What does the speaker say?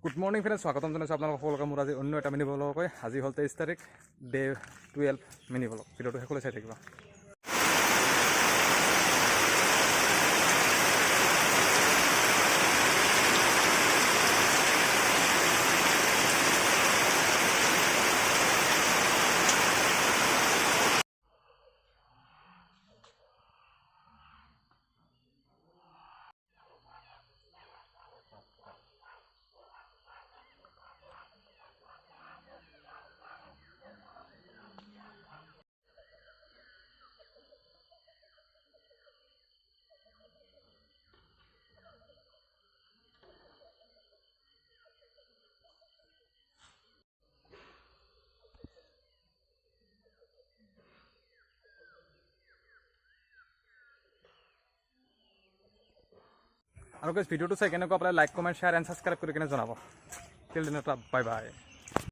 Good morning friends, স্বাগতম জনাইছোঁ আপোনালোক সকলোকে মোৰ আজি অন্য এটা মিনি ব্লগকৈ। আজি হ'ল 23 তাৰিখ, ডে 12 মিনি ব্লগ। ভিডিঅ'টো শেষলৈ চাই থাকিবা। আৰু ভিডিঅ'টো চাই কেনেকুৱা পালে like, comment, share and subscribe কৰি কিনে জনাব। Till then, bye by.